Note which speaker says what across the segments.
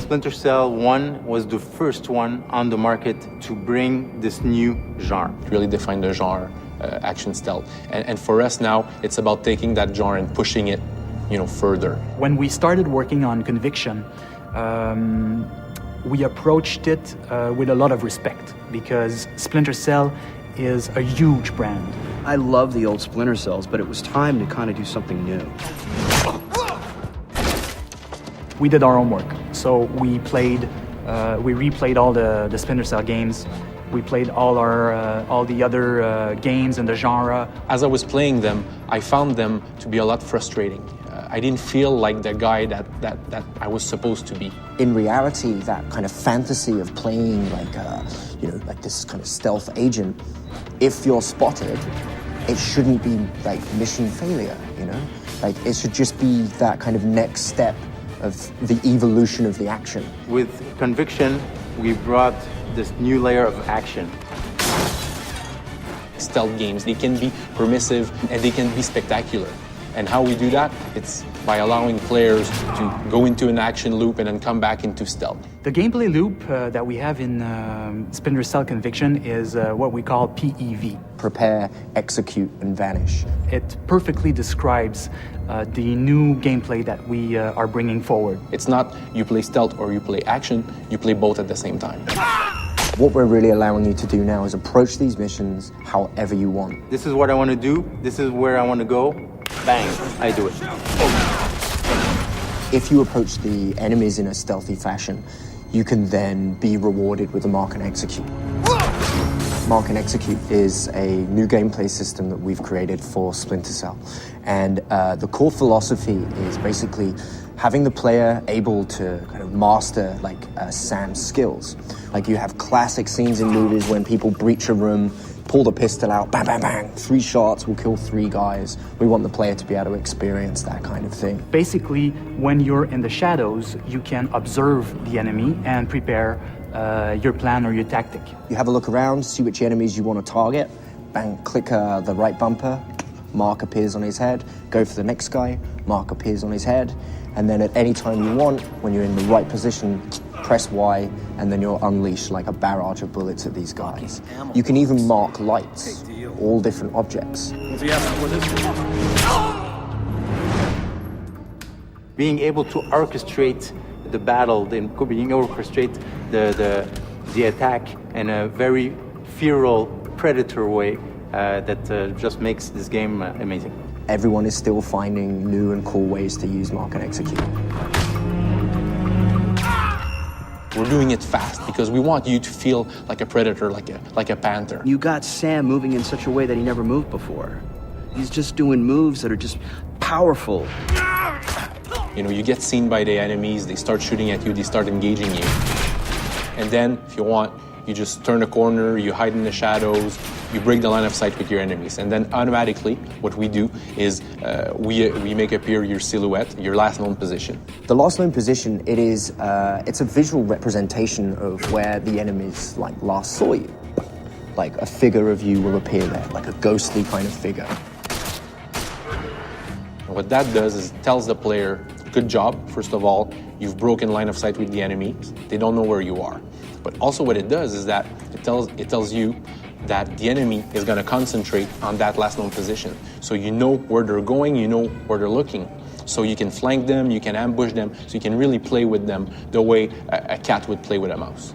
Speaker 1: Splinter Cell 1 was the first one on the market to bring this new genre.
Speaker 2: Really define the genre, action stealth. And for us now, it's about taking that genre and pushing it, further.
Speaker 3: When we started working on Conviction, we approached it with a lot of respect because Splinter Cell is a huge brand.
Speaker 4: I love the old Splinter Cells, but it was time to kind of do something new.
Speaker 3: We did our homework, so we replayed all the Splinter Cell games. We played all the other games in the genre.
Speaker 2: As I was playing them, I found them to be a lot frustrating. I didn't feel like the guy that I was supposed to be.
Speaker 5: In reality, that kind of fantasy of playing like this kind of stealth agent, if you're spotted, it shouldn't be like mission failure, Like it should just be that kind of next step of the evolution of the action.
Speaker 1: With Conviction, we brought this new layer of action.
Speaker 2: Stealth games, they can be permissive and they can be spectacular. And how we do that, it's by allowing players to go into an action loop and then come back into stealth.
Speaker 3: The gameplay loop that we have in Splinter Cell Conviction is what we call PEV.
Speaker 5: Prepare, execute, and vanish.
Speaker 3: It perfectly describes the new gameplay that we are bringing forward.
Speaker 2: It's not you play stealth or you play action, you play both at the same time.
Speaker 5: What we're really allowing you to do now is approach these missions however you want.
Speaker 1: This is what I want to do, this is where I want to go, bang, I do it.
Speaker 5: If you approach the enemies in a stealthy fashion, you can then be rewarded with a Mark and Execute. Mark and Execute is a new gameplay system that we've created for Splinter Cell. And the core philosophy is basically having the player able to kind of master Sam's skills. Like you have classic scenes in movies when people breach a room, pull the pistol out, bang, bang, bang, 3 shots will kill 3 guys. We want the player to be able to experience that kind of thing.
Speaker 3: Basically, when you're in the shadows, you can observe the enemy and prepare your plan or your tactic.
Speaker 5: You have a look around, see which enemies you want to target, bang, click the right bumper, Mark appears on his head, go for the next guy, Mark appears on his head, and then at any time you want, when you're in the right position, press Y, and then you'll unleash like a barrage of bullets at these guys. You can even mark lights, all different objects.
Speaker 1: Being able to orchestrate the battle, being able to orchestrate the attack in a very feral predator way that just makes this game amazing.
Speaker 5: Everyone is still finding new and cool ways to use Mark and Execute.
Speaker 2: We're doing it fast because we want you to feel like a predator, like a panther.
Speaker 4: You got Sam moving in such a way that he never moved before. He's just doing moves that are just powerful.
Speaker 2: You get seen by the enemies, they start shooting at you, they start engaging you. And then, if you want, you just turn a corner, you hide in the shadows, you break the line of sight with your enemies. And then automatically, what we do is we make appear your silhouette, your last known position.
Speaker 5: The last known position, it's a visual representation of where the enemies last saw you. Like a figure of you will appear there, like a ghostly kind of figure.
Speaker 2: And what that does is it tells the player, good job, first of all, you've broken line of sight with the enemies, they don't know where you are. But also what it does is that it tells you that the enemy is going to concentrate on that last known position. So you know where they're going, you know where they're looking. So you can flank them, you can ambush them, so you can really play with them the way a cat would play with a mouse.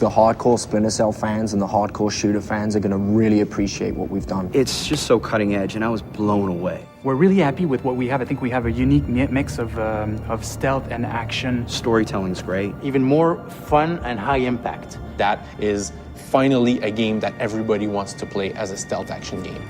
Speaker 5: The hardcore Splinter Cell fans and the hardcore shooter fans are going to really appreciate what we've done.
Speaker 4: It's just so cutting edge, and I was blown away.
Speaker 3: We're really happy with what we have. I think we have a unique mix of stealth and action.
Speaker 4: Storytelling's great.
Speaker 1: Even more fun and high impact.
Speaker 2: That is finally a game that everybody wants to play as a stealth action game.